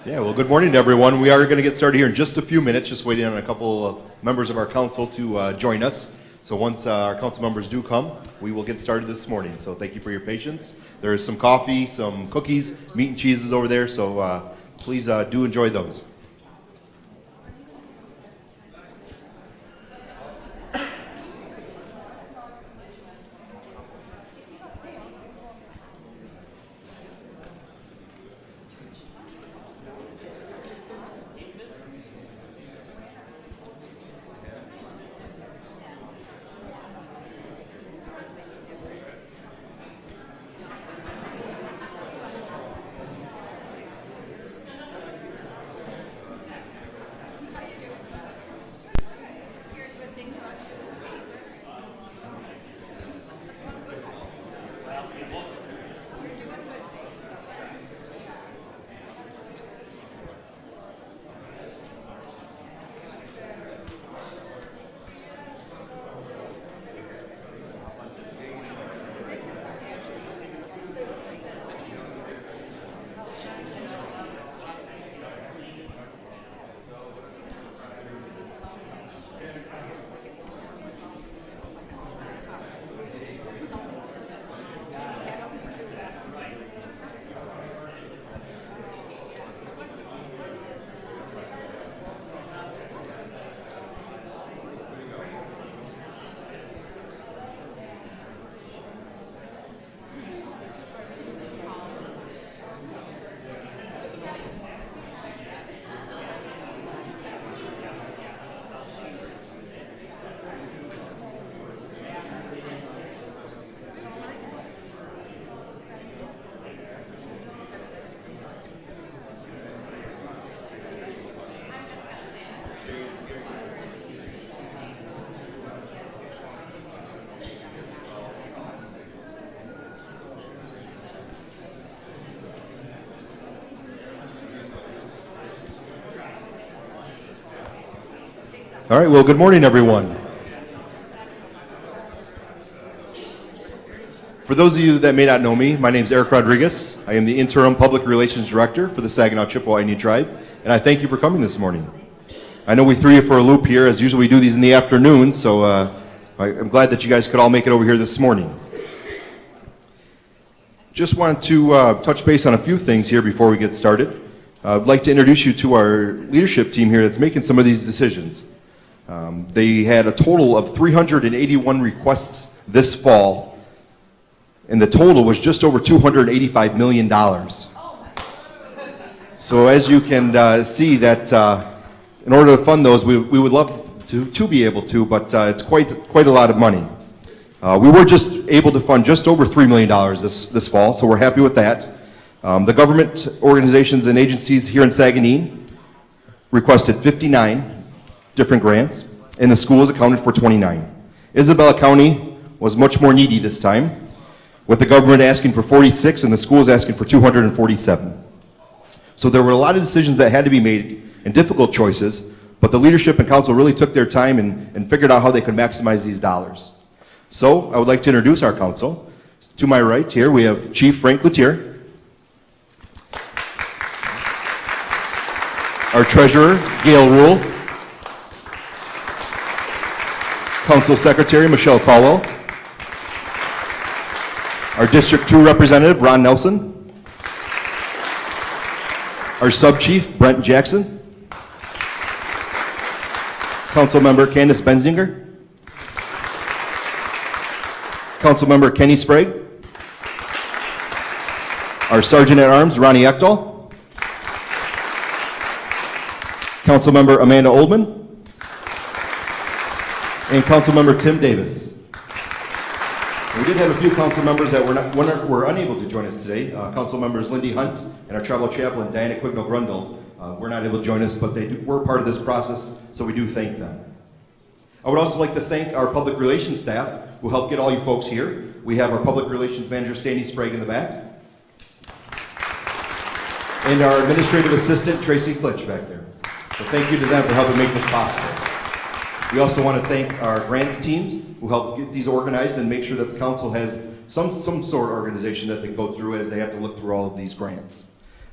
Yeah, well, good morning to everyone. We are going to get started here in just a few minutes, just waiting on a couple of members of our council to join us. So once our council members do come, we will get started this morning. So thank you for your patience. There is some coffee, some cookies, meat and cheeses over there, so please do enjoy those. All right, well, good morning, everyone. For those of you that may not know me, my name is Eric Rodriguez. I am the Interim Public Relations Director for the Saginaw Chippewa Indian Tribe, and I thank you for coming this morning. I know we threw you for a loop here, as usually we do these in the afternoon, so I'm glad that you guys could all make it over here this morning. Just want to touch base on a few things here before we get started. I'd like to introduce you to our leadership team here that's making some of these decisions. They had a total of 381 requests this fall, and the total was just over $285 million. So as you can see that in order to fund those, we would love to be able to, but it's quite a lot of money. We were just able to fund just over $3 million this fall, so we're happy with that. The government organizations and agencies here in Saganing requested 59 different grants, and the schools accounted for 29. Isabella County was much more needy this time, with the government asking for 46 and the schools asking for 247. So there were a lot of decisions that had to be made and difficult choices, but the leadership and council really took their time and figured out how they could maximize these dollars. So I would like to introduce our council. To my right here, we have Chief Frank Lutier, our treasurer, Gail Rule, Council Secretary, Michelle Caldwell, our District 2 Representative, Ron Nelson, our Sub-Chief, Brent Jackson, Council Member Candace Benzinger, Council Member Kenny Sprague, our Sergeant at Arms, Ronnie Ekdahl, Council Member Amanda Oldman, and Council Member Tim Davis. We did have a few council members that were unable to join us today. Council members Lindy Hunt and our tribal chaplain Diana Quignall-Grundle were not able to join us, but they were part of this process, so we do thank them. I would also like to thank our public relations staff who helped get all you folks here. We have our public relations manager Sandy Sprague in the back, and our administrative assistant Tracy Klitsch back there. So thank you to them for helping make this possible. We also want to thank our grants teams who help get these organized and make sure that the council has some sort of organization that they go through as they have to look through all of these grants.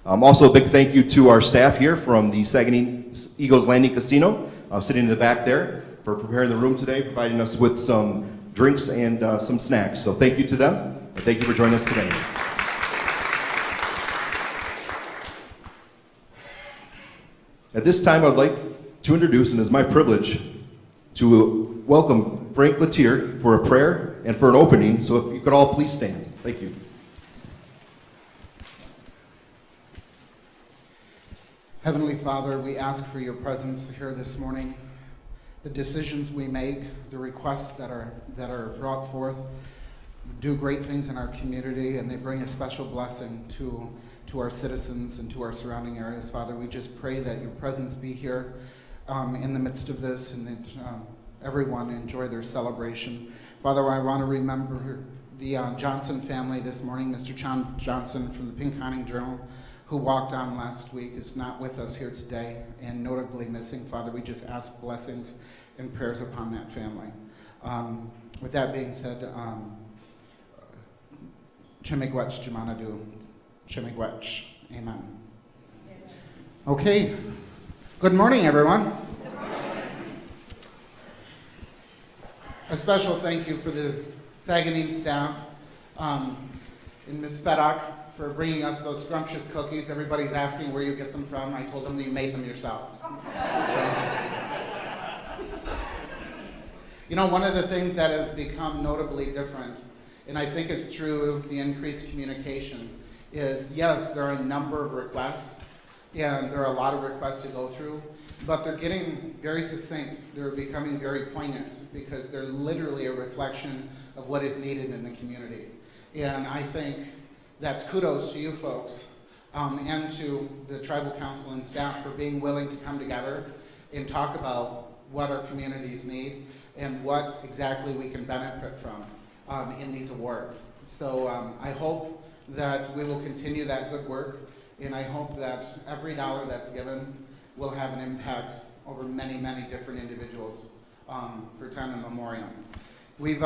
Also, a big thank you to our staff here from the Saganing Eagles Landing Casino, sitting in the back there, for preparing the room today, providing us with some drinks and some snacks. So thank you to them, and thank you for joining us today. At this time, I'd like to introduce, and it's my privilege, to welcome Frank Latier for a prayer and for an opening. So if you could all please stand. Thank you. Heavenly Father, we ask for your presence here this morning. The decisions we make, the requests that are brought forth, do great things in our community, and they bring a special blessing to our citizens and to our surrounding areas. Father, we just pray that your presence be here in the midst of this, and that everyone enjoy their celebration. Father, I want to remember the Johnson family this morning. Mr. John Johnson from the Pinconning Journal, who walked on last week, is not with us here today, and notably missing. Father, we just ask blessings and prayers upon that family. With that being said, Chimigwech Jamanadu, Chimigwech, amen. Okay, good morning, everyone. A special thank you for the Saganing staff and Ms. Fedock for bringing us those scrumptious cookies. Everybody's asking where you get them from. I told them that you made them yourself. You know, one of the things that has become notably different, and I think it's through the increased communication, is yes, there are a number of requests, and there are a lot of requests to go through, but they're getting very succinct. They're becoming very poignant because they're literally a reflection of what is needed in the community. And I think that's kudos to you folks and to the Tribal Council and staff for being willing to come together and talk about what our communities need and what exactly we can benefit from in these awards. So I hope that we will continue that good work, and I hope that every dollar that's given will have an impact over many, many different individuals for time immemorial. We've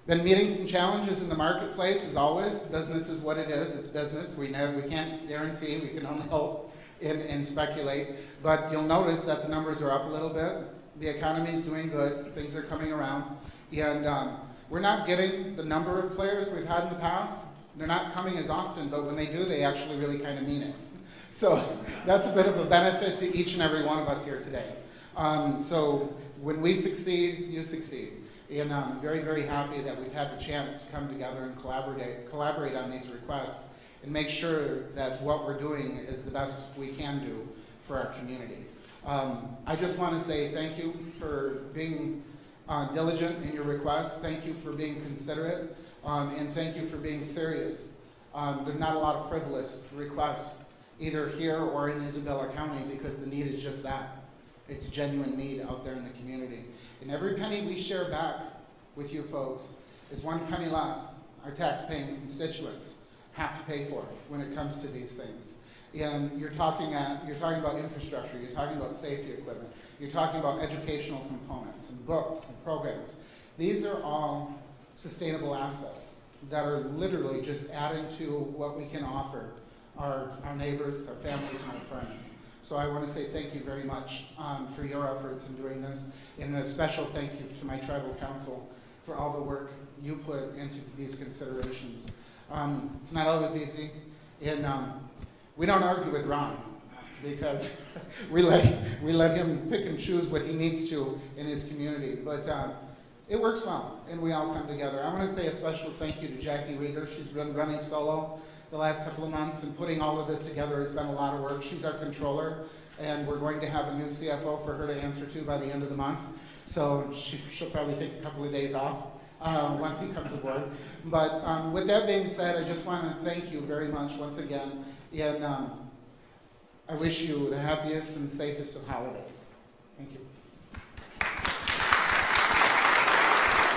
been meeting some challenges in the marketplace, as always. Business is what it is. It's business. We can't guarantee. We can only hope and speculate. But you'll notice that the numbers are up a little bit. The economy is doing good. Things are coming around. And we're not getting the number of players we've had in the past. They're not coming as often, but when they do, they actually really kind of mean it. So that's a bit of a benefit to each and every one of us here today. So when we succeed, you succeed. And I'm very, very happy that we've had the chance to come together and collaborate on these requests and make sure that what we're doing is the best we can do for our community. I just want to say thank you for being diligent in your requests. Thank you for being considerate. And thank you for being serious. There's not a lot of frivolous requests, either here or in Isabella County, because the need is just that. It's a genuine need out there in the community. And every penny we share back with you folks is one penny less our tax-paying constituents have to pay for when it comes to these things. And you're talking about infrastructure, you're talking about safety equipment, you're talking about educational components and books and programs. These are all sustainable assets that are literally just adding to what we can offer our neighbors, our families, and our friends. So I want to say thank you very much for your efforts in doing this, and a special thank you to my tribal council for all the work you put into these considerations. It's not always easy, and we don't argue with Ron because we let him pick and choose what he needs to in his community, but it works well, and we all come together. I want to say a special thank you to Jackie Rieger. She's been running solo the last couple of months, and putting all of this together has been a lot of work. She's our controller, and we're going to have a new CFO for her to answer to by the end of the month. So she'll probably take a couple of days off once he comes aboard. But with that being said, I just want to thank you very much once again, and I wish you the happiest and safest of holidays. Thank you.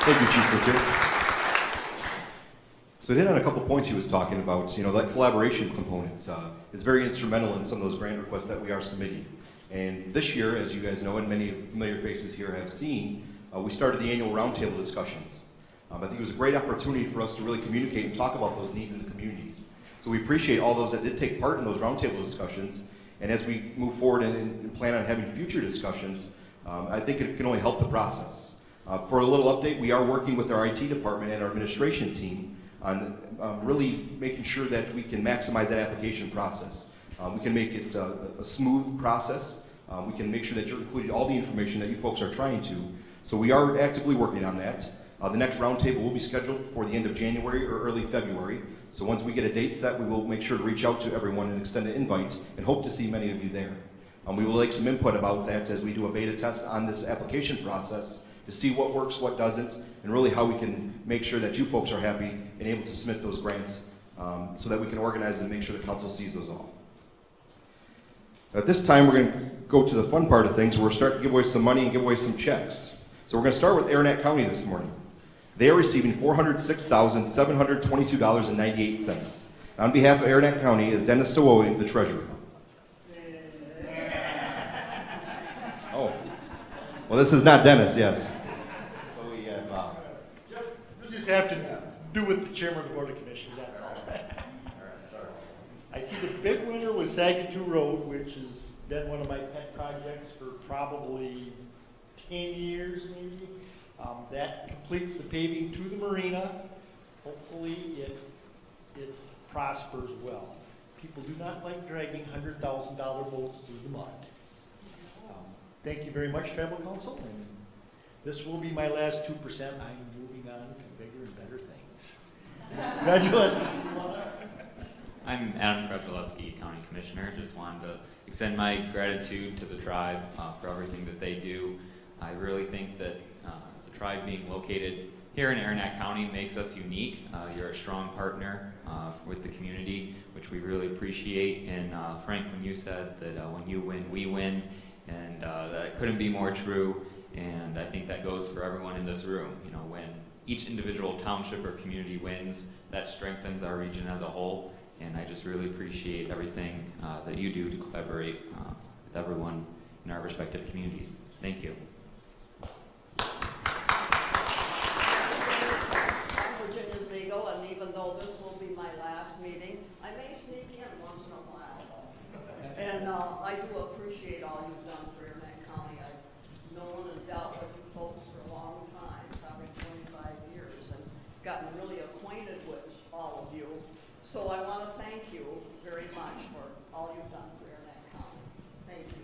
Thank you, Chief Richard. So to hit on a couple points he was talking about, you know, that collaboration component is very instrumental in some of those grant requests that we are submitting. And this year, as you guys know, and many familiar faces here have seen, we started the annual roundtable discussions. I think it was a great opportunity for us to really communicate and talk about those needs in the communities. So we appreciate all those that did take part in those roundtable discussions. And as we move forward and plan on having future discussions, I think it can only help the process. For a little update, we are working with our IT department and our administration team on really making sure that we can maximize that application process. We can make it a smooth process. We can make sure that you're including all the information that you folks are trying to. So we are actively working on that. The next roundtable will be scheduled for the end of January or early February. So once we get a date set, we will make sure to reach out to everyone and extend an invite and hope to see many of you there. We will like some input about that as we do a beta test on this application process to see what works, what doesn't, and really how we can make sure that you folks are happy and able to submit those grants so that we can organize and make sure the council sees those all. At this time, we're going to go to the fun part of things where we're starting to give away some money and give away some checks. So we're going to start with Aranac County this morning. They are receiving $406,722.98. On behalf of Aranac County is Dennis Stowoe, the treasurer. Oh, well, this is not Dennis, yes. So we have You just have to do with the chairman of the board of commissioners, that's all. I see the big winner was Saginaw Road, which has been one of my pet projects for probably 10 years maybe. That completes the paving to the marina. Hopefully it prospers well. People do not like dragging $100,000 boats through the mud. Thank you very much, Tribal Council, and this will be my last 2%. I'm moving on to bigger and better things. Congratulations. I'm Adam Krajaleski, County Commissioner. Just wanted to extend my gratitude to the tribe for everything that they do. I really think that the tribe being located here in Aranac County makes us unique. You're a strong partner with the community, which we really appreciate. And Frank, when you said that when you win, we win, and that couldn't be more true. And I think that goes for everyone in this room. You know, when each individual township or community wins, that strengthens our region as a whole. And I just really appreciate everything that you do to collaborate with everyone in our respective communities. Thank you. I'm Virginia Ziegel, and even though this will be my last meeting, I may sneak in once in a while. And I do appreciate all you've done for Aranac County. I've known and dealt with you folks for a long time, probably 25 years, and gotten really acquainted with all of you. So I want to thank you very much for all you've done for Aranac County. Thank you.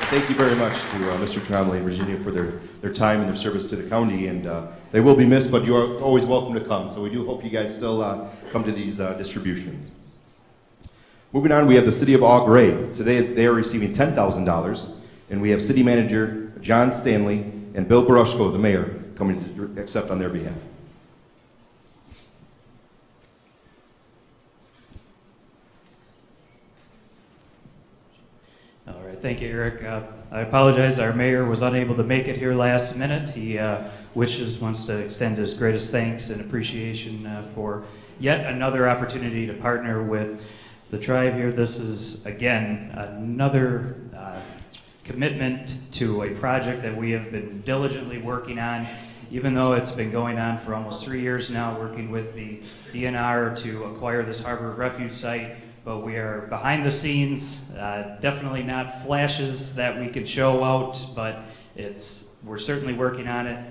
Thank you very much to Mr. Trombley and Virginia for their time and their service to the county. And they will be missed, but you are always welcome to come. So we do hope you guys still come to these distributions. Moving on, we have the City of Eau Gray. Today they are receiving $10,000. And we have City Manager John Stanley and Bill Barushko, the mayor, coming to accept on their behalf. All right, thank you, Eric. I apologize, our mayor was unable to make it here last minute. He wants to extend his greatest thanks and appreciation for yet another opportunity to partner with the tribe here. This is, again, another commitment to a project that we have been diligently working on, even though it's been going on for almost 3 years now, working with the DNR to acquire this harbor refuge site. But we are behind the scenes, definitely not flashes that we could show out, but we're certainly working on it.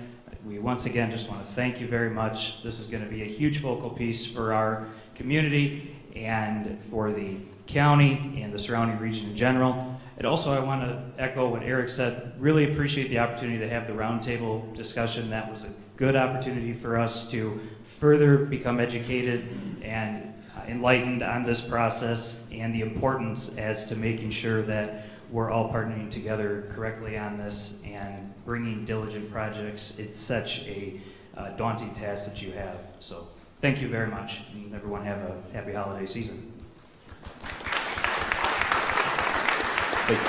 We once again just want to thank you very much. This is going to be a huge focal piece for our community and for the county and the surrounding region in general. And also I want to echo what Eric said, really appreciate the opportunity to have the roundtable discussion. That was a good opportunity for us to further become educated and enlightened on this process and the importance as to making sure that we're all partnering together correctly on this and bringing diligent projects. It's such a daunting task that you have. So thank you very much, and everyone have a happy holiday season. Thank you.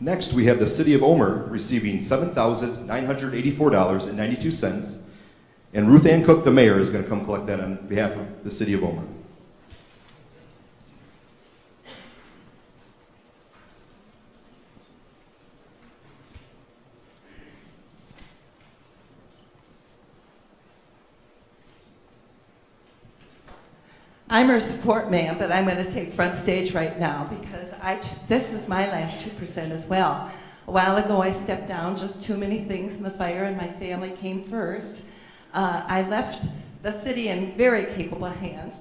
Next, we have the City of Omer receiving $7,984.92. And Ruth Ann Cook, the mayor, is going to come collect that on behalf of the City of Omer. I'm her support man, but I'm going to take front stage right now because this is my last 2% as well. A while ago, I stepped down, just too many things in the fire, and my family came first. I left the city in very capable hands.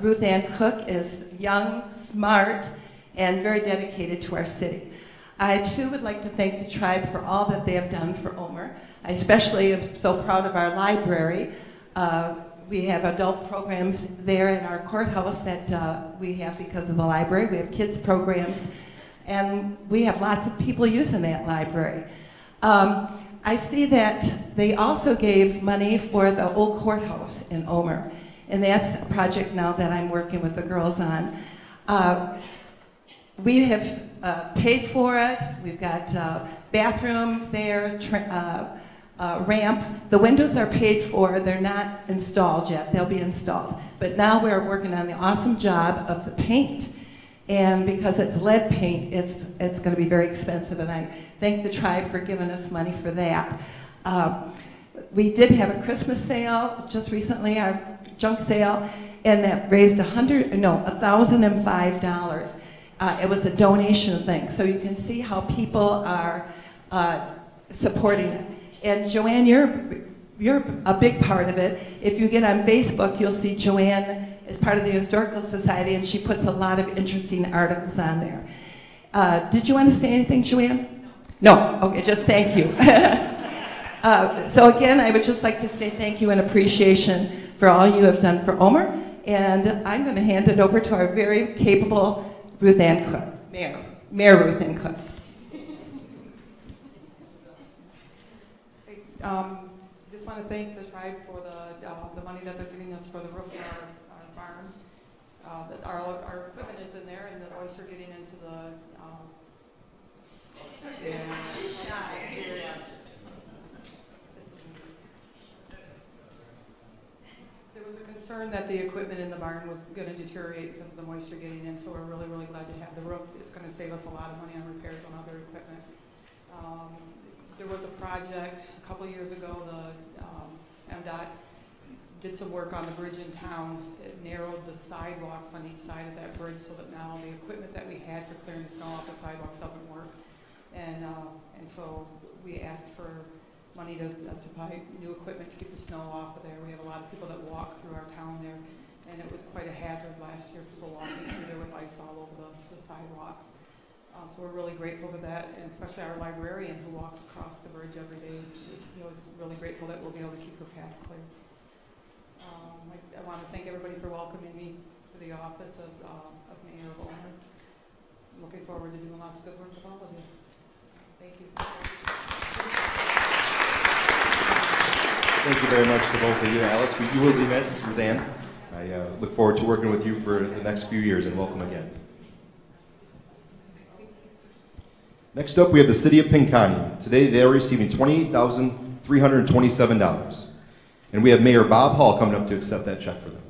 Ruth Ann Cook is young, smart, and very dedicated to our city. I too would like to thank the tribe for all that they have done for Omer. I especially am so proud of our library. We have adult programs there in our courthouse that we have because of the library. We have kids programs, and we have lots of people using that library. I see that they also gave money for the old courthouse in Omer, and that's a project now that I'm working with the girls on. We have paid for it. We've got bathrooms there, ramp. The windows are paid for. They're not installed yet. They'll be installed. But now we're working on the awesome job of the paint. And because it's lead paint, it's going to be very expensive. And I thank the tribe for giving us money for that. We did have a Christmas sale just recently, our junk sale, and that raised $1,005. It was a donation thing. So you can see how people are supporting it. And Joanne, you're a big part of it. If you get on Facebook, you'll see Joanne is part of the Historical Society, and she puts a lot of interesting articles on there. Did you want to say anything, Joanne? No? Okay, just thank you. So again, I would just like to say thank you and appreciation for all you have done for Omer. And I'm going to hand it over to our very capable Ruth Ann Cook, Mayor Ruth Ann Cook. Just want to thank the tribe for the money that they're giving us for the roof of our barn. That our equipment is in there, and the boys are getting into the. She's shy. There was a concern that the equipment in the barn was going to deteriorate because of the moisture getting in, so we're really, really glad to have the roof. It's going to save us a lot of money on repairs on other equipment. There was a project a couple years ago, the MDOT did some work on the bridge in town. It narrowed the sidewalks on each side of that bridge so that now the equipment that we had for clearing the snow off the sidewalks doesn't work. And so we asked for money to buy new equipment to keep the snow off of there. We have a lot of people that walk through our town there, and it was quite a hazard last year, people walking through there with ice all over the sidewalks. So we're really grateful for that, and especially our librarian who walks across the bridge every day. Is really grateful that we'll be able to keep her path clear. I want to thank everybody for welcoming me to the office of Mayor of Omer. I'm looking forward to doing lots of good work with all of you. Thank you. Thank you very much to both of you, Alice. You will be missed, Ruth Ann. I look forward to working with you for the next few years, and welcome again. Next up, we have the City of Pinconning. Today, they are receiving $28,327. And we have Mayor Bob Hall coming up to accept that check for them.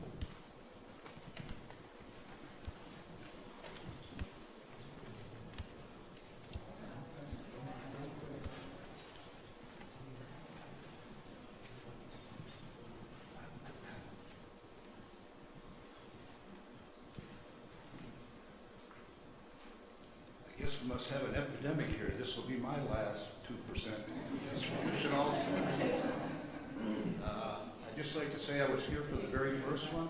I guess we must have an epidemic here. This will be my last 2% distribution also. I'd just like to say I was here for the very first one,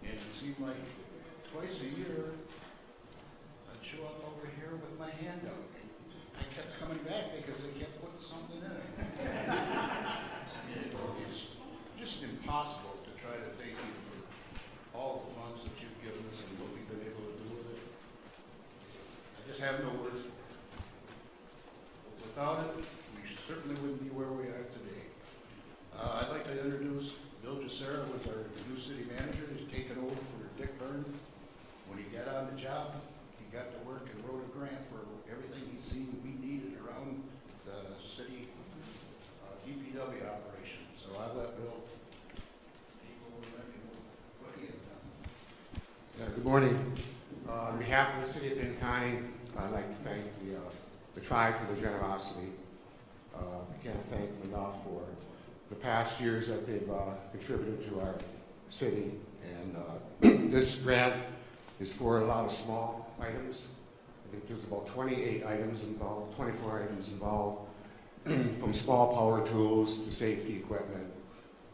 and it seemed like twice a year I'd show up over here with my hand out. I kept coming back because they kept putting something in it. It's just impossible to try to thank you for all the funds that you've given us and what we've been able to do with it. I just have no words for it. Without it, we certainly wouldn't be where we are today. I'd like to introduce Bill Jacera, who's our new city manager. He's taken over for Dick Byrne. When he got on the job, he got to work and wrote a grant for everything he's seen we needed around the city DPW operation. So I let Bill take over and let me know what he has done. Good morning. On behalf of the City of Pinconning, I'd like to thank the tribe for their generosity. I can't thank them enough for the past years that they've contributed to our city And this grant is for a lot of small items. I think there's about 28 items involved, 24 items involved, from small power tools to safety equipment,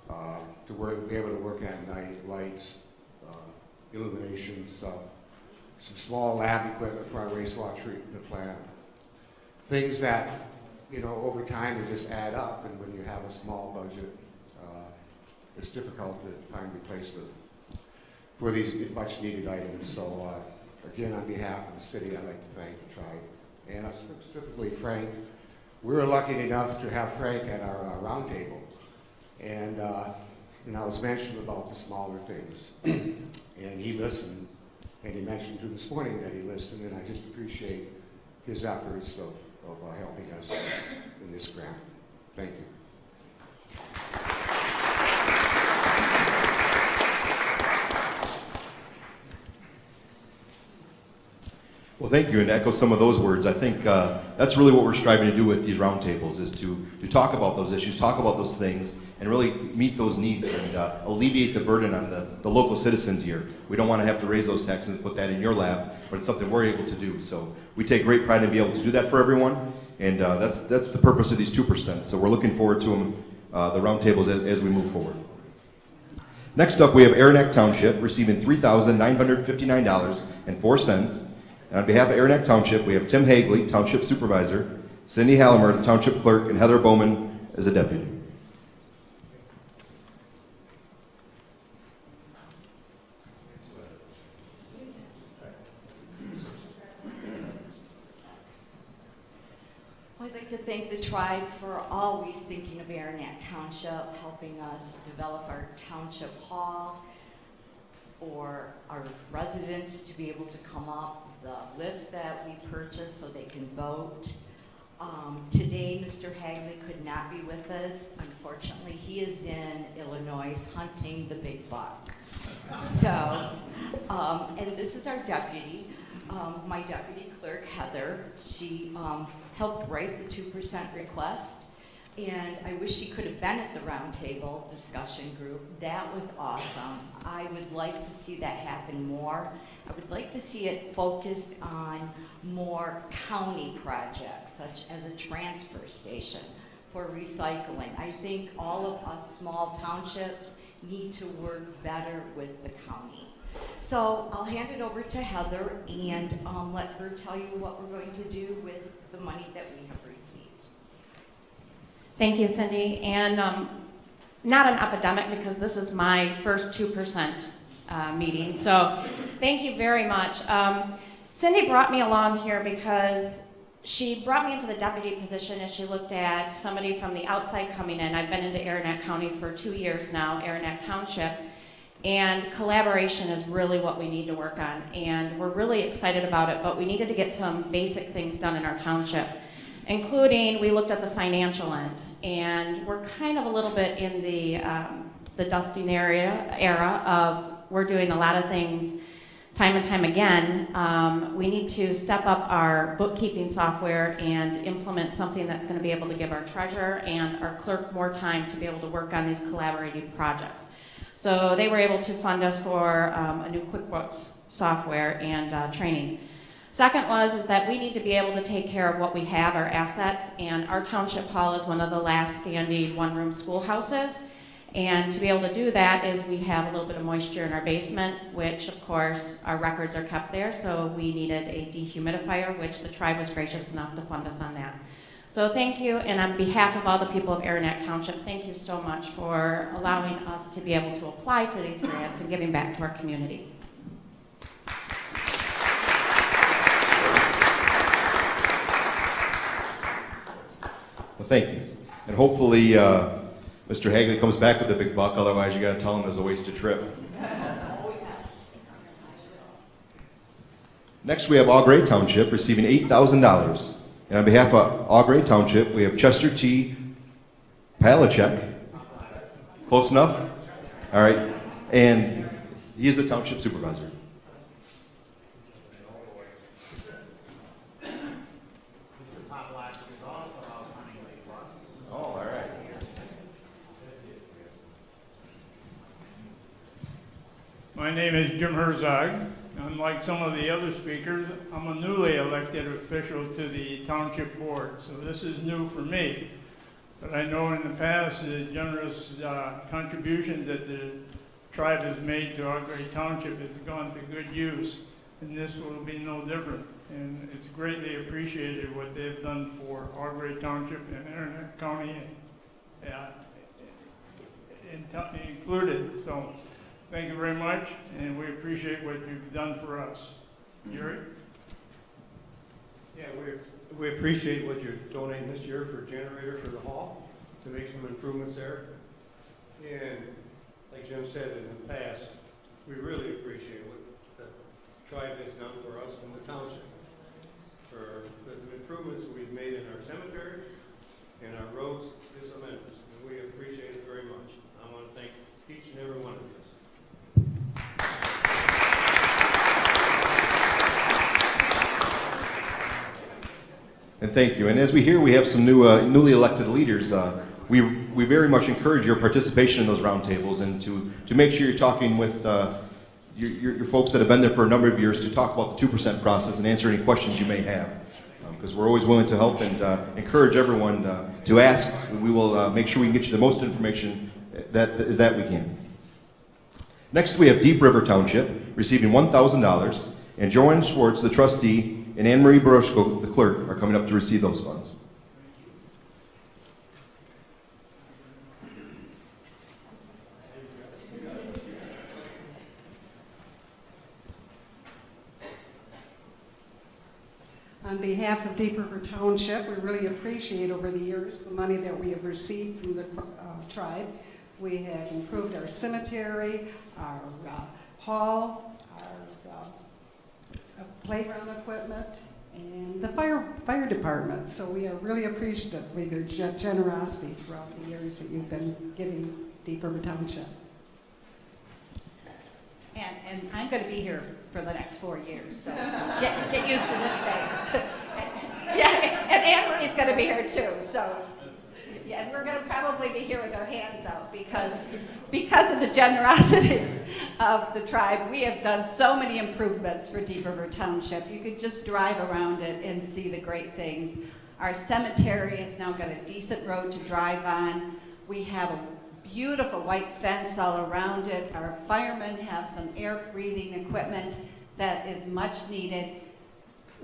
to be able to work at night, lights, illumination stuff, some small lab equipment for our wastewater treatment plant. Things that, you know, over time they just add up, and when you have a small budget, it's difficult to find replacement for these much needed items. So again, on behalf of the city, I'd like to thank the tribe, and specifically Frank. We were lucky enough to have Frank at our roundtable, and I was mentioned about the smaller things, and he listened, and he mentioned to this morning that he listened, and I just appreciate his efforts of helping us in this grant. Thank you. Well, thank you, and to echo some of those words, I think that's really what we're striving to do with these roundtables, is to talk about those issues, talk about those things, and really meet those needs and alleviate the burden on the local citizens here. We don't want to have to raise those taxes and put that in your lap, but it's something we're able to do. So we take great pride in being able to do that for everyone, and that's the purpose of these 2%. So we're looking forward to them, the roundtables, as we move forward. Next up, we have Aranac Township receiving $3,959.04. And on behalf of Aranac Township, we have Tim Hagley, Township Supervisor, Cindy Hallimer, the Township Clerk, and Heather Bowman as a Deputy. I'd like to thank the tribe for always thinking of Aranac Township, helping us develop our township hall, for our residents to be able to come up, the lift that we purchased so they can vote. Today, Mr. Hagley could not be with us. Unfortunately, he is in Illinois hunting the big buck. So, and this is our deputy, my deputy clerk, Heather. She helped write the 2% request. And I wish she could have been at the roundtable discussion group. That was awesome. I would like to see that happen more. I would like to see it focused on more county projects, such as a transfer station for recycling. I think all of us small townships need to work better with the county. So I'll hand it over to Heather and let her tell you what we're going to do with the money that we have received. Thank you, Cindy. And not an epidemic, because this is my first 2% meeting. So thank you very much. Cindy brought me along here because she brought me into the deputy position as she looked at somebody from the outside coming in. I've been into Aranac County for 2 years now, Aranac Township. And collaboration is really what we need to work on. And we're really excited about it, but we needed to get some basic things done in our township, including we looked at the financial end, and we're kind of a little bit in the dusting era of we're doing a lot of things time and time again. We need to step up our bookkeeping software and implement something that's going to be able to give our treasurer and our clerk more time to be able to work on these collaborative projects. So they were able to fund us for a new QuickBooks software and training. Second is that we need to be able to take care of what we have, our assets, and our township hall is one of the last standing one-room schoolhouses. And to be able to do that is we have a little bit of moisture in our basement, which of course our records are kept there, so we needed a dehumidifier, which the tribe was gracious enough to fund us on that. So thank you, and on behalf of all the people of Aranac Township, thank you so much for allowing us to be able to apply for these grants and giving back to our community. Well, thank you. And hopefully, Mr. Hagley comes back with a big buck, otherwise you gotta tell him it was a wasted trip. Next, we have Augrey Township receiving $8,000. And on behalf of Augrey Township, we have Chester T. Palachek. Close enough? All right. And he is the Township Supervisor. My name is Jim Herzog. Unlike some of the other speakers, I'm a newly elected official to the Township Board, so this is new for me. But I know in the past, the generous contributions that the tribe has made to our great township has gone to good use, and this will be no different. And it's greatly appreciated what they've done for our great township and Arnett County included. So thank you very much, and we appreciate what you've done for us. Jerry? Yeah, we appreciate what you're donating this year for a generator for the hall to make some improvements there. And like Jim said in the past, we really appreciate what the tribe has done for us in the township. For the improvements that we've made in our cemetery and our roads is immense. And we appreciate it very much. I want to thank each and every one of you. And thank you. And as we hear, we have some newly elected leaders. We very much encourage your participation in those roundtables and to make sure you're talking with your folks that have been there for a number of years to talk about the 2% process and answer any questions you may have. Because we're always willing to help and encourage everyone to ask. We will make sure we can get you the most information that we can. Next, we have Deep River Township receiving $1,000, and Joanne Schwartz, the trustee, and Anne Marie Barushko, the clerk, are coming up to receive those funds. On behalf of Deep River Township, we really appreciate over the years the money that we have received from the tribe. We have improved our cemetery, our hall, our playground equipment, and the fire department. So we are really appreciative of your generosity throughout the years that you've been giving Deep River Township. And I'm going to be here for the next 4 years, so get used to this face. Yeah, and Anne Marie's going to be here too, so. Yeah, and we're going to probably be here with our hands out because of the generosity of the tribe. We have done so many improvements for Deep River Township. You could just drive around it and see the great things. Our cemetery has now got a decent road to drive on. We have a beautiful white fence all around it. Our firemen have some air-breathing equipment that is much needed.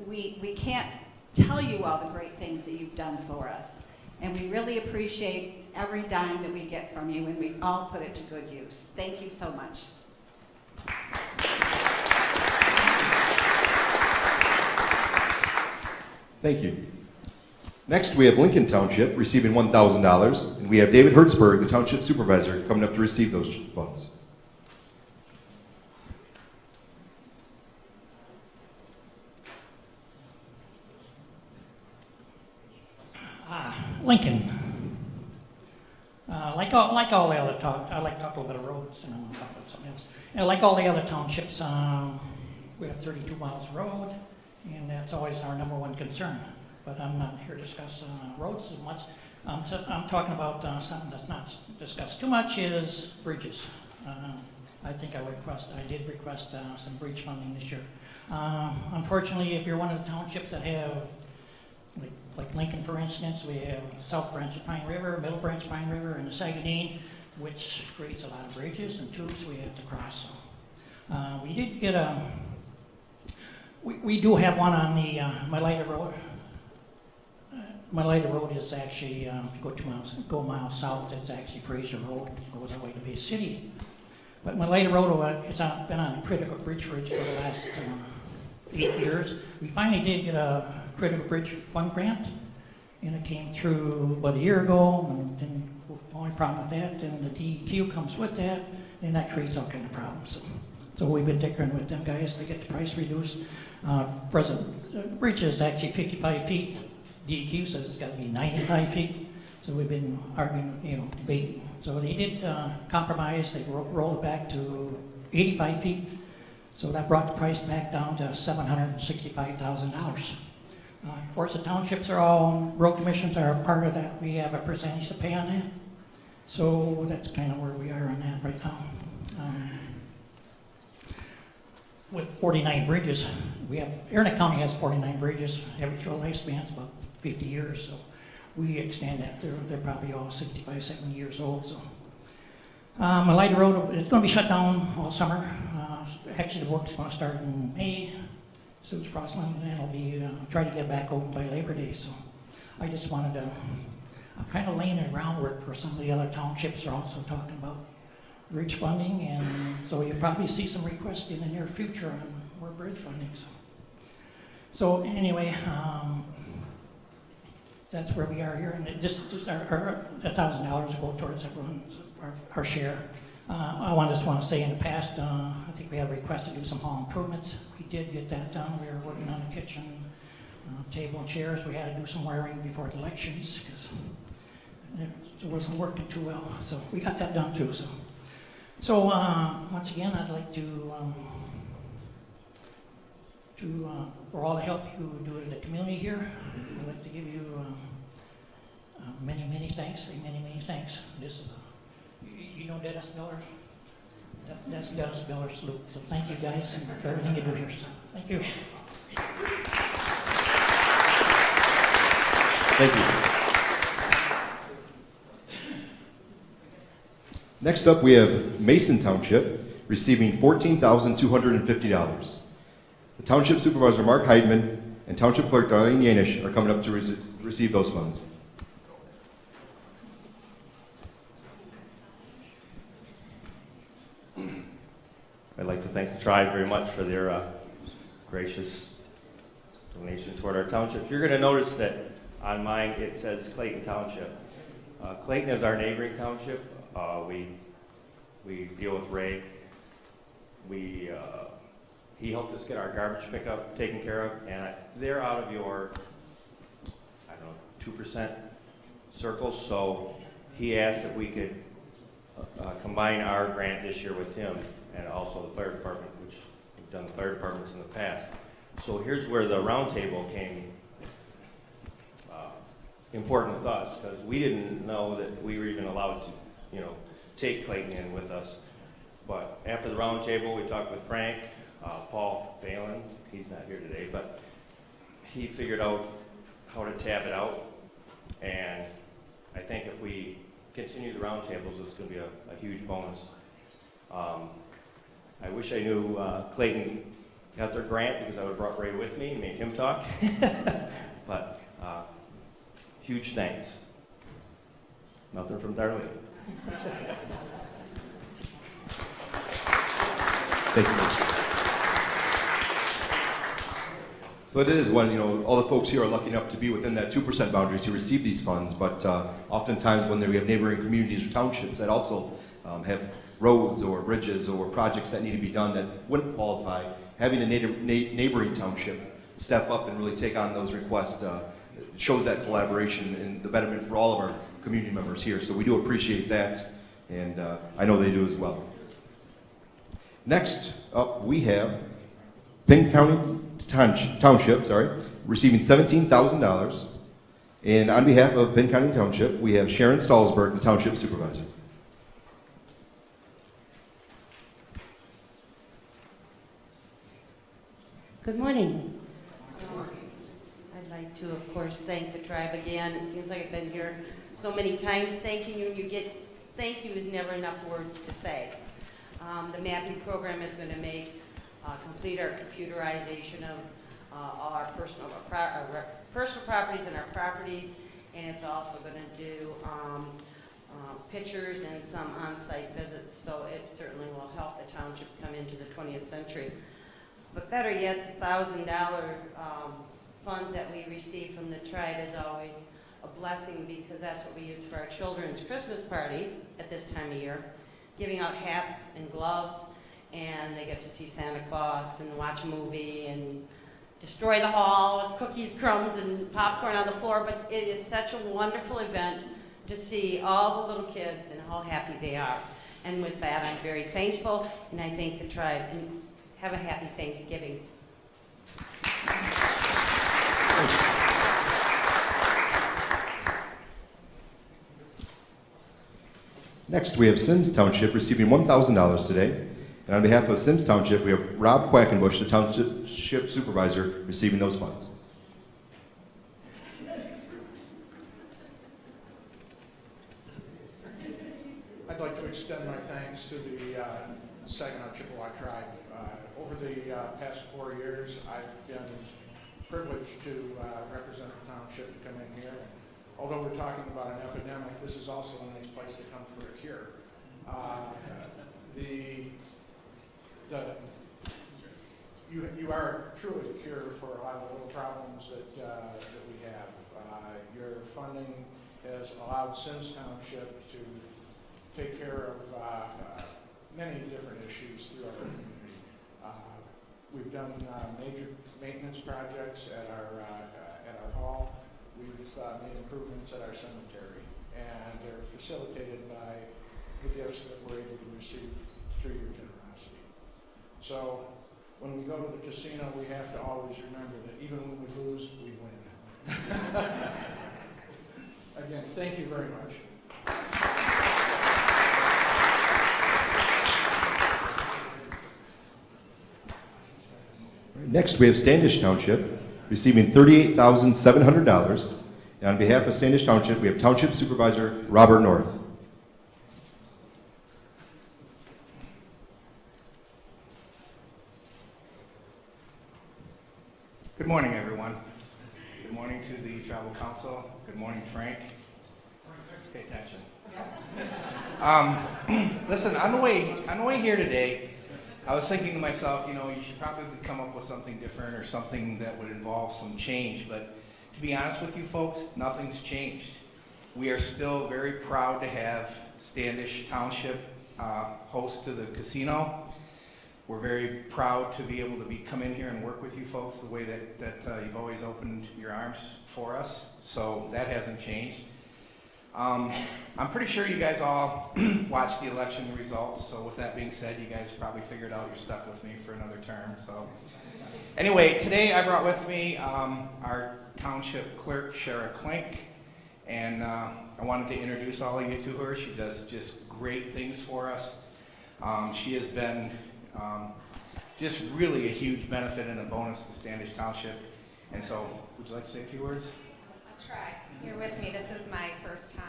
We can't tell you all the great things that you've done for us. And we really appreciate every dime that we get from you, and we all put it to good use. Thank you so much. Thank you. Next, we have Lincoln Township receiving $1,000, and we have David Hertzberg, the Township Supervisor, coming up to receive those funds. Lincoln. Like all the other I like to talk a little bit of roads, and I'm going to talk about something else. Like all the other townships, we have 32 miles of road, and that's always our number one concern. But I'm not here to discuss roads as much. I'm talking about something that's not discussed too much is bridges. I think I did request some bridge funding this year. Unfortunately, if you're one of the townships that have like Lincoln, for instance, we have South Branch of Pine River, Middle Branch Pine River, and the Saganing, which creates a lot of bridges and tubes we have to cross. We did get we do have one on the Maleta Road. Maleta Road is actually, if you go miles south, it's actually Fraser Road, goes all the way to Bay City. But Maleta Road has been on a critical bridge for the last 8 years. We finally did get a critical bridge fund grant, and it came through about a year ago, and then the only problem with that, then the DEQ comes with that, and that creates all kind of problems. So we've been dickering with them guys to get the price reduced. Present bridge is actually 55 feet. DEQ says it's got to be 95 feet. So we've been arguing, debating. So they did compromise. They rolled it back to 85 feet. So that brought the price back down to $765,000. Of course, the townships are all, road commissions are a part of that. We have a percentage to pay on that. So that's kind of where we are on that right now. with 49 bridges, Aranet County has 49 bridges, average lifespan's about 50 years, so we extend that. They're probably all 65, 70 years old, so. Malida Road, it's gonna be shut down all summer. Actually, the work's gonna start in May, so it's Frostland, and it'll be, try to get back open by Labor Day, so. I just wanted to, I'm kind of laying the groundwork for some of the other townships are also talking about bridge funding, and so you'll probably see some requests in the near future on more bridge funding. So anyway, that's where we are here, and just our $1,000 go towards everyone's our share. I just want to say in the past, I think we had a request to do some hall improvements. We did get that done. We were working on the kitchen, table and chairs. We had to do some wiring before the elections because it wasn't working too well. So we got that done too. So once again, I'd like to for all the help you do in the community here, I'd like to give you many thanks. Many thanks. This is you know Dennis Miller. That's Dennis Miller's salute. So thank you guys for everything you do here. So thank you. Thank you. Next up, we have Mason Township receiving $14,250. The Township Supervisor, Mark Heidman, and Township Clerk, Darlene Yanish, are coming up to receive those funds. I'd like to thank the tribe very much for their gracious donation toward our townships. You're going to notice that on mine it says Clayton Township. Clayton is our neighboring township. We deal with Ray. He helped us get our garbage pickup taken care of, and they're out of your, 2% circles, so he asked if we could combine our grant this year with him and also the fire department, which we've done the fire departments in the past. So here's where the roundtable came important with us, because we didn't know that we were even allowed to, take Clayton in with us. But after the roundtable, we talked with Frank, Paul Phelan, he's not here today, but he figured out how to tab it out. And I think if we continue the roundtables, it's going to be a huge bonus. I wish I knew Clayton got their grant, because I would have brought Ray with me and made him talk. But huge thanks. Nothing from Darlene. Thank you. So it is when, all the folks here are lucky enough to be within that 2% boundary to receive these funds, but oftentimes when we have neighboring communities or townships that also have roads or bridges or projects that need to be done that wouldn't qualify, having a neighboring township step up and really take on those requests shows that collaboration and the betterment for all of our community members here. So we do appreciate that, and I know they do as well. Next up, we have Penn County Township, receiving $17,000. And on behalf of Penn County Township, we have Sharon Stallsberg, the Township Supervisor. Good morning. I'd like to, of course, thank the tribe again. It seems like I've been here so many times thanking you, and thank you is never enough words to say. The mapping program is going to complete our computerization of all our personal properties and our properties, and it's also going to do pictures and some on-site visits, so it certainly will help the township come into the 20th century. But better yet, the $1,000 funds that we receive from the tribe is always a blessing, because that's what we use for our children's Christmas party at this time of year, giving out hats and gloves, and they get to see Santa Claus and watch a movie and destroy the hall with cookies, crumbs, and popcorn on the floor. But it is such a wonderful event to see all the little kids and how happy they are. And with that, I'm very thankful, and I thank the tribe, and have a happy Thanksgiving. Next, we have Sims Township receiving $1,000 today. And on behalf of Sims Township, we have Rob Quackenbush, the Township Supervisor, receiving those funds. I'd like to extend my thanks to the Saginaw Chippewa Tribe. Over the past 4 years, I've been privileged to represent the township to come in here. And although we're talking about an epidemic, this is also a nice place to come for a cure. You are truly a cure for a lot of the little problems that we have. Your funding has allowed Sims Township to take care of many different issues through our community. We've done major maintenance projects at our hall. We've made improvements at our cemetery, and they're facilitated by the gifts that we're able to receive through your generosity. So when we go to the casino, we have to always remember that even when we lose, we win. Again, thank you very much. Next, we have Standish Township receiving $38,700. And on behalf of Standish Township, we have Township Supervisor Robert North. Good morning, everyone. Good morning to the Tribal Council. Good morning, Frank. Pay attention. Listen, on the way here today, I was thinking to myself, you should probably come up with something different or something that would involve some change. But to be honest with you folks, nothing's changed. We are still very proud to have Standish Township host to the casino. We're very proud to be able to come in here and work with you folks the way that you've always opened your arms for us. So that hasn't changed. I'm pretty sure you guys all watched the election results. So with that being said, you guys probably figured out you're stuck with me for another term. So anyway, today I brought with me our township clerk, Shara Klink. And I wanted to introduce all of you to her. She does just great things for us. She has been just really a huge benefit and a bonus to Standish Township. And so, would you like to say a few words? I'll try. You're with me. This is my first time.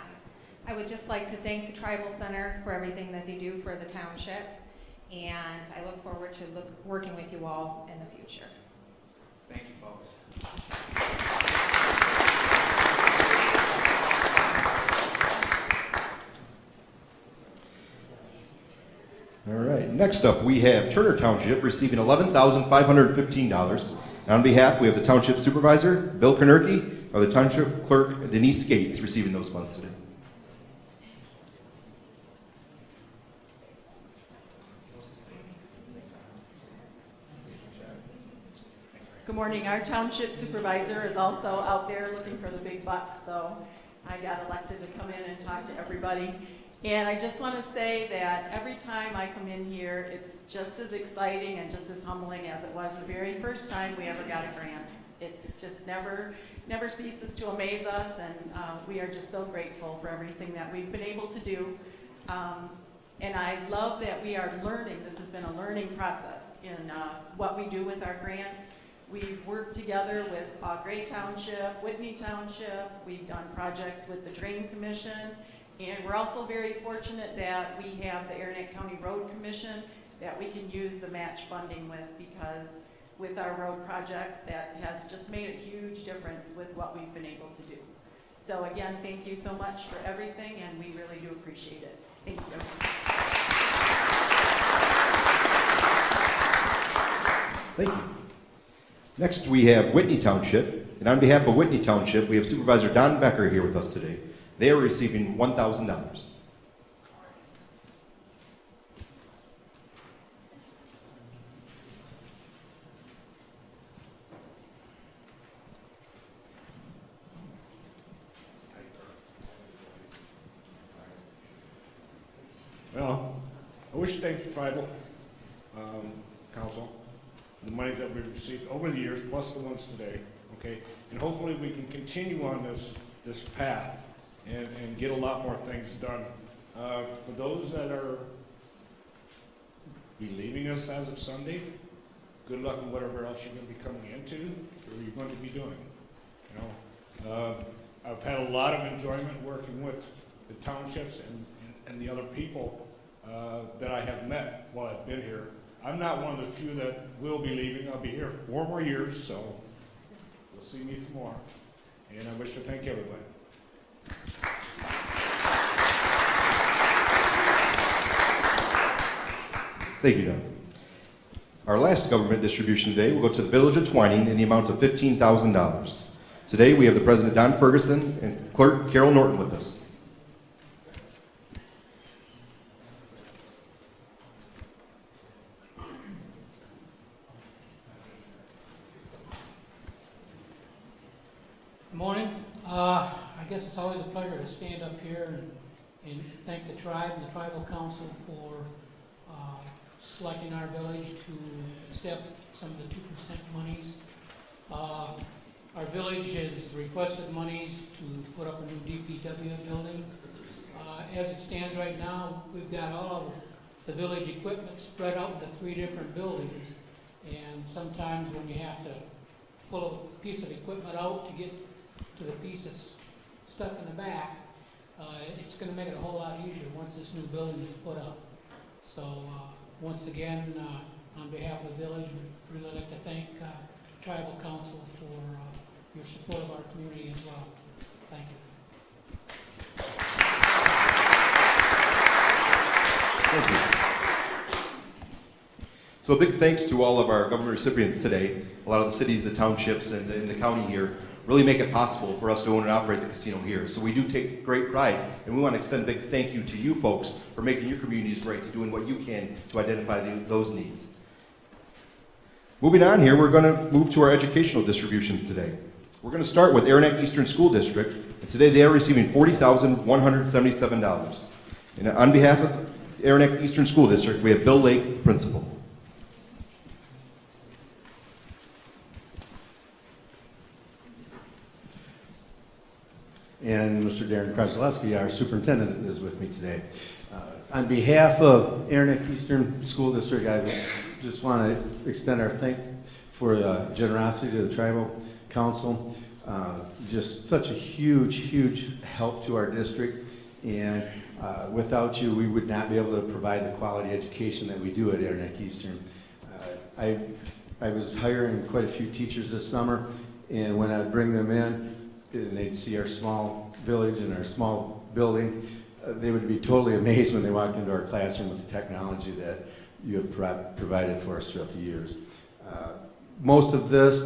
I would just like to thank the Tribal Center for everything that they do for the township, and I look forward to working with you all in the future. Thank you, folks. All right, next up we have Turner Township receiving $11,515. And on behalf, we have the Township Supervisor, Bill Konerke, or the Township Clerk, Denise Skates, receiving those funds today. Good morning. Our Township Supervisor is also out there looking for the big bucks, so I got elected to come in and talk to everybody. And I just want to say that every time I come in here, it's just as exciting and just as humbling as it was the very first time we ever got a grant. It's just never ceases to amaze us, and we are just so grateful for everything that we've been able to do. And I love that we are learning. This has been a learning process in what we do with our grants. We've worked together with Gray Township, Whitney Township. We've done projects with the Drain Commission. And we're also very fortunate that we have the Aranet County Road Commission that we can use the match funding with, because with our road projects, that has just made a huge difference with what we've been able to do. So again, thank you so much for everything, and we really do appreciate it. Thank you. Thank you. Next, we have Whitney Township. And on behalf of Whitney Township, we have Supervisor Don Becker here with us today. They are receiving $1,000. Well, I wish to thank the Tribal Council for the monies that we've received over the years, plus the ones today, okay? And hopefully we can continue on this path and get a lot more things done. For those that are be leaving us as of Sunday. Good luck in whatever else you're going to be coming into or you're going to be doing. You know, I've had a lot of enjoyment working with the townships and the other people that I have met while I've been here. I'm not one of the few that will be leaving. I'll be here for 4 more years, so you'll see me some more. And I wish to thank everybody. Thank you, Doug. Our last government distribution today will go to the Village of Twining in the amount of $15,000. Today we have the President Don Ferguson and Clerk Carol Norton with us. Good morning. I guess it's always a pleasure to stand up here and thank the tribe and the tribal council for selecting our village to accept some of the 2% monies. Our village has requested monies to put up a new DPW building. As it stands right now, we've got all of the village equipment spread out into 3 different buildings. And sometimes when you have to pull a piece of equipment out to get to the piece that's stuck in the back, it's going to make it a whole lot easier once this new building is put up. So once again, on behalf of the village, we'd really like to thank Tribal Council for your support of our community as well. Thank you. Thank you. So a big thanks to all of our government recipients today. A lot of the cities, the townships, and the county here really make it possible for us to own and operate the casino here. So we do take great pride, and we want to extend a big thank you to you folks for making your communities great, to doing what you can to identify those needs. Moving on here, we're going to move to our educational distributions today. We're going to start with Aranac Eastern School District, and today they are receiving $40,177. And on behalf of the Aranac Eastern School District, we have Bill Lake, Principal. And Mr. Darren Krasleski, our superintendent, is with me today. On behalf of Aranac Eastern School District, I just want to extend our thanks for generosity to the Tribal Council. Just such a huge, huge help to our district, and without you, we would not be able to provide the quality education that we do at Aranac Eastern. I was hiring quite a few teachers this summer, and when I'd bring them in, and they'd see our small village and our small building, they would be totally amazed when they walked into our classroom with the technology that you have provided for us throughout the years. Most of this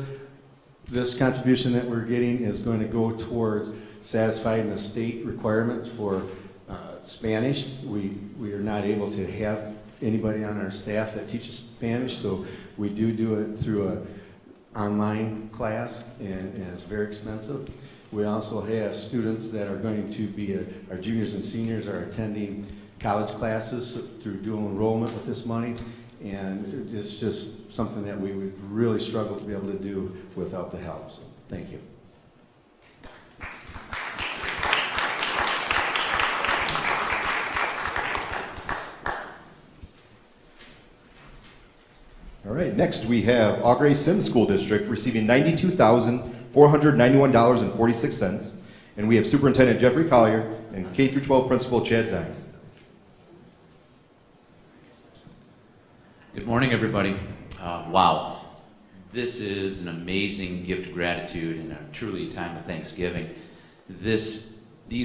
contribution that we're getting is going to go towards satisfying the state requirements for Spanish. We are not able to have anybody on our staff that teaches Spanish, so we do it through an online class, and it's very expensive. We also have students that are going to be, our juniors and seniors are attending college classes through dual enrollment with this money, and it's just something that we would really struggle to be able to do without the help. So thank you. All right, next we have Augrey Sims School District receiving $92,491.46, and we have Superintendent Jeffrey Collier and K-12 Principal Chad Zine. Good morning, everybody. Wow, this is an amazing gift of gratitude and truly a time of Thanksgiving. These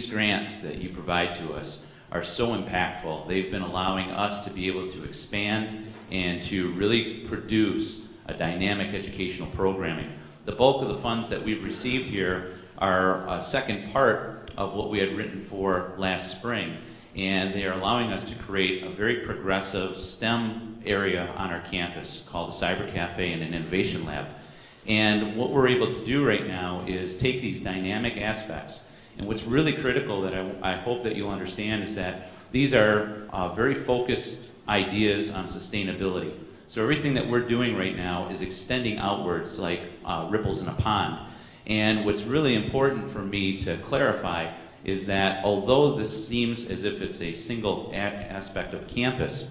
grants that you provide to us are so impactful. They've been allowing us to be able to expand and to really produce a dynamic educational programming. The bulk of the funds that we've received here are a second part of what we had written for last spring, and they are allowing us to create a very progressive STEM area on our campus called a Cyber Cafe and an Innovation Lab. And what we're able to do right now is take these dynamic aspects, and what's really critical that I hope that you'll understand is that these are very focused ideas on sustainability. So everything that we're doing right now is extending outwards like ripples in a pond. And what's really important for me to clarify is that although this seems as if it's a single aspect of campus,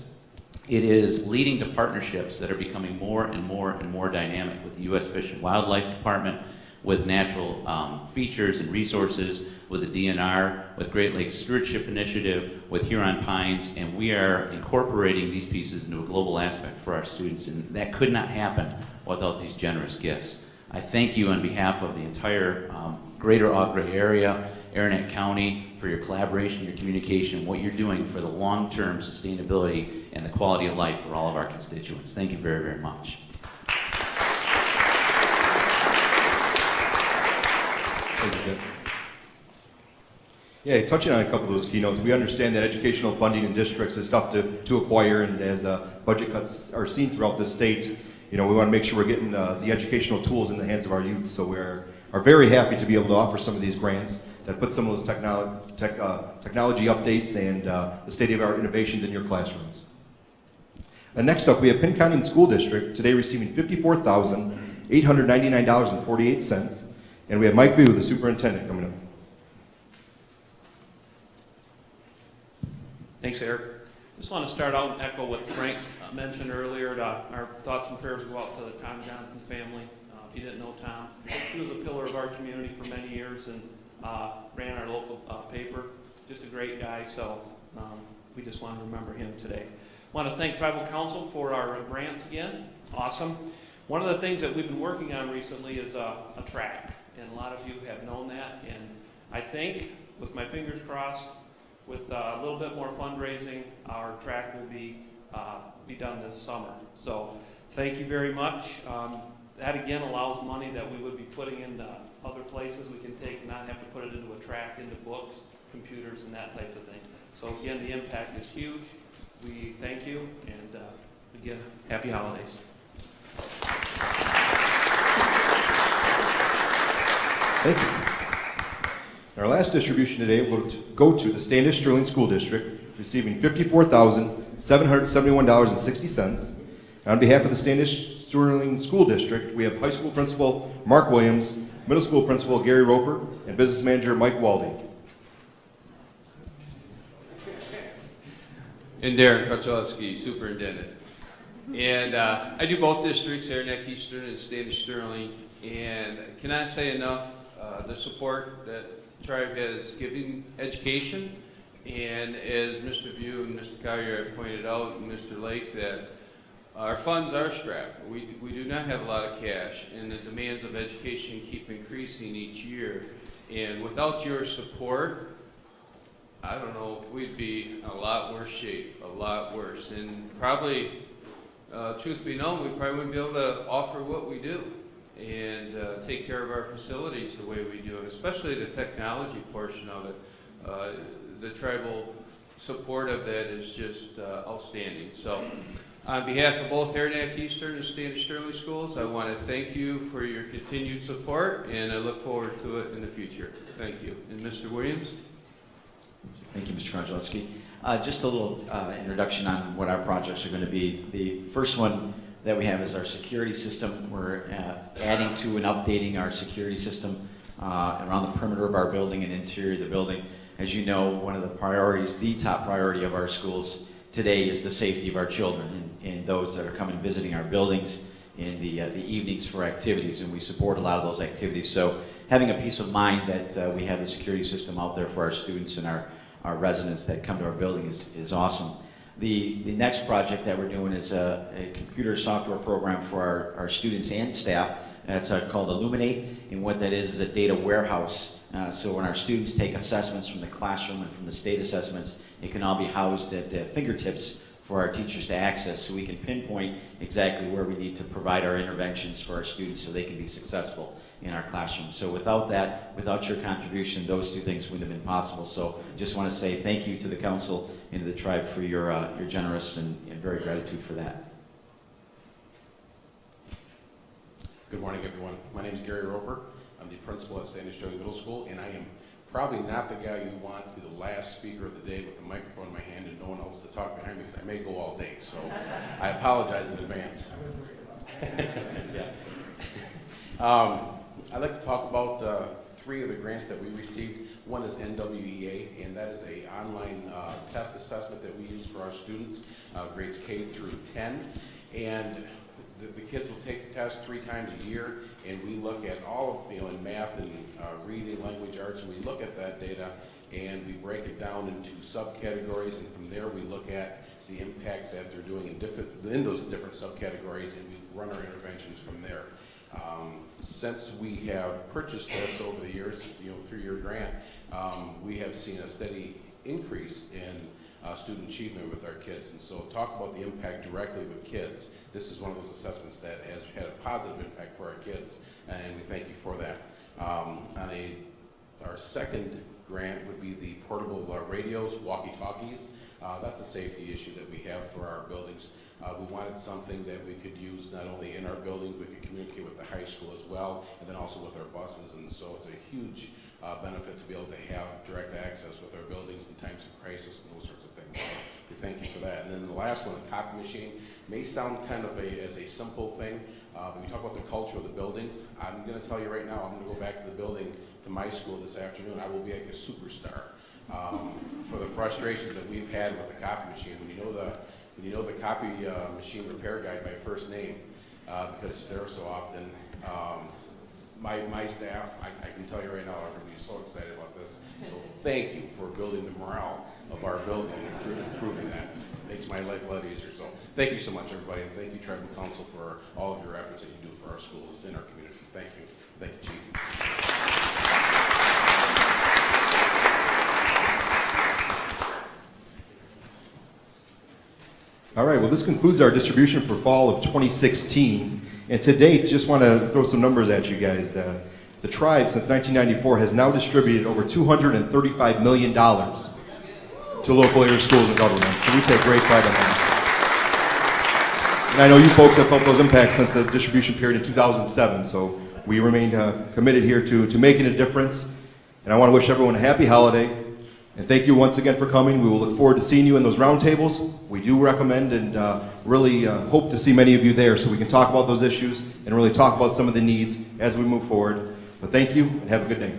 It is leading to partnerships that are becoming more and more and more dynamic with the U.S. Fish and Wildlife Department, with natural features and resources, with the DNR, with Great Lakes Stewardship Initiative, with Huron Pines, and we are incorporating these pieces into a global aspect for our students, and that could not happen without these generous gifts. I thank you on behalf of the entire greater Eau Claire area, Aranet County, for your collaboration, your communication, what you're doing for the long-term sustainability and the quality of life for all of our constituents. Thank you very, very much. Thank you, Jeff. Yeah, touching on a couple of those keynotes, we understand that educational funding in districts is tough to acquire, and as budget cuts are seen throughout the state, we want to make sure we're getting the educational tools in the hands of our youth. So we are very happy to be able to offer some of these grants that put some of those technology updates and the state-of-the-art innovations in your classrooms. And next up, we have Pinconning School District, today receiving $54,899.48. And we have Mike Vu, the superintendent, coming up. Thanks, Eric. Just want to start out and echo what Frank mentioned earlier. Our thoughts and prayers go out to the Tom Johnson family. If you didn't know Tom, he was a pillar of our community for many years and ran our local paper. Just a great guy, so we just want to remember him today. Want to thank Tribal Council for our grants again. Awesome. One of the things that we've been working on recently is a track, and a lot of you have known that, and I think, with my fingers crossed, with a little bit more fundraising, our track will be done this summer. So thank you very much. That again allows money that we would be putting into other places we can take and not have to put it into a track, into books, computers, and that type of thing. So again, the impact is huge. We thank you, and again, happy holidays. Thank you. Our last distribution today will go to the Standish Sterling School District, receiving $54,771.60. On behalf of the Standish Sterling School District, we have high school principal Mark Williams, middle school principal Gary Roper, and business manager Mike Waldy. And Darren Kochalski, superintendent. And I do both districts, Aranet Eastern and Standish Sterling, and cannot say enough the support that Tribe has given education, and as Mr. View and Mr. Collier have pointed out, and Mr. Lake, that our funds are strapped. We do not have a lot of cash, and the demands of education keep increasing each year. And without your support, I don't know, we'd be in a lot worse shape, a lot worse. And probably, truth be known, we probably wouldn't be able to offer what we do and take care of our facilities the way we do, and especially the technology portion of it. The tribal support of that is just outstanding. So on behalf of both Aranet Eastern and Standish Sterling Schools, I want to thank you for your continued support, and I look forward to it in the future. Thank you. And Mr. Williams? Thank you, Mr. Kochalski. Just a little introduction on what our projects are going to be. The first one that we have is our security system. We're adding to and updating our security system around the perimeter of our building and interior of the building. As you know, one of the priorities, the top priority of our schools today is the safety of our children and those that are coming visiting our buildings in the evenings for activities, and we support a lot of those activities. So having a peace of mind that we have the security system out there for our students and our residents that come to our building is awesome. The next project that we're doing is a computer software program for our students and staff. That's called Illuminate, and what that is a data warehouse. So when our students take assessments from the classroom and from the state assessments, it can all be housed at the fingertips for our teachers to access, so we can pinpoint exactly where we need to provide our interventions for our students so they can be successful in our classroom. So without that, without your contribution, those two things wouldn't have been possible. So just want to say thank you to the council and to the tribe for your generous and very gratitude for that. Good morning, everyone. My name is Gary Roper. I'm the principal at Standish Sterling Middle School, and I am probably not the guy you want to be the last speaker of the day with the microphone in my hand and no one else to talk behind me, because I may go all day. So I apologize in advance. I'd like to talk about three of the grants that we received. One is NWEA, and that is a online test assessment that we use for our students, grades K through 10. And the kids will take the test 3 times a year, and we look at all of, in math and reading, language arts, and we look at that data and we break it down into subcategories, and from there we look at the impact that they're doing in those different subcategories, and we run our interventions from there. Since we have purchased this over the years, 3-year grant, we have seen a steady increase in student achievement with our kids. And so talk about the impact directly with kids. This is one of those assessments that has had a positive impact for our kids, and we thank you for that. Our second grant would be the portable radios, walkie-talkies. That's a safety issue that we have for our buildings. We wanted something that we could use not only in our building, we could communicate with the high school as well, and then also with our buses. And so it's a huge benefit to be able to have direct access with our buildings in times of crisis and those sorts of things. So we thank you for that. And then the last one, the copy machine, may sound kind of as a simple thing, but we talk about the culture of the building. I'm going to tell you right now, I'm going to go back to the building, to my school this afternoon. I will be like a superstar for the frustrations that we've had with the copy machine. When you know the copy machine repair guy by first name, because he's there so often, my staff, I can tell you right now, everybody's so excited about this. So thank you for building the morale of our building and improving that. It makes my life a lot easier. So thank you so much, everybody, and thank you, Tribal Council, for all of your efforts that you do for our schools in our community. Thank you. Thank you, Chief. All right, well, this concludes our distribution for fall of 2016. And to date, just want to throw some numbers at you guys. The tribe, since 1994, has now distributed over $235 million to local area schools and governments. So we take great pride in that. And I know you folks have felt those impacts since the distribution period in 2007. So we remain committed here to making a difference. And I want to wish everyone a happy holiday. And thank you once again for coming. We will look forward to seeing you in those roundtables. We do recommend and really hope to see many of you there so we can talk about those issues and really talk about some of the needs as we move forward. But thank you and have a good day.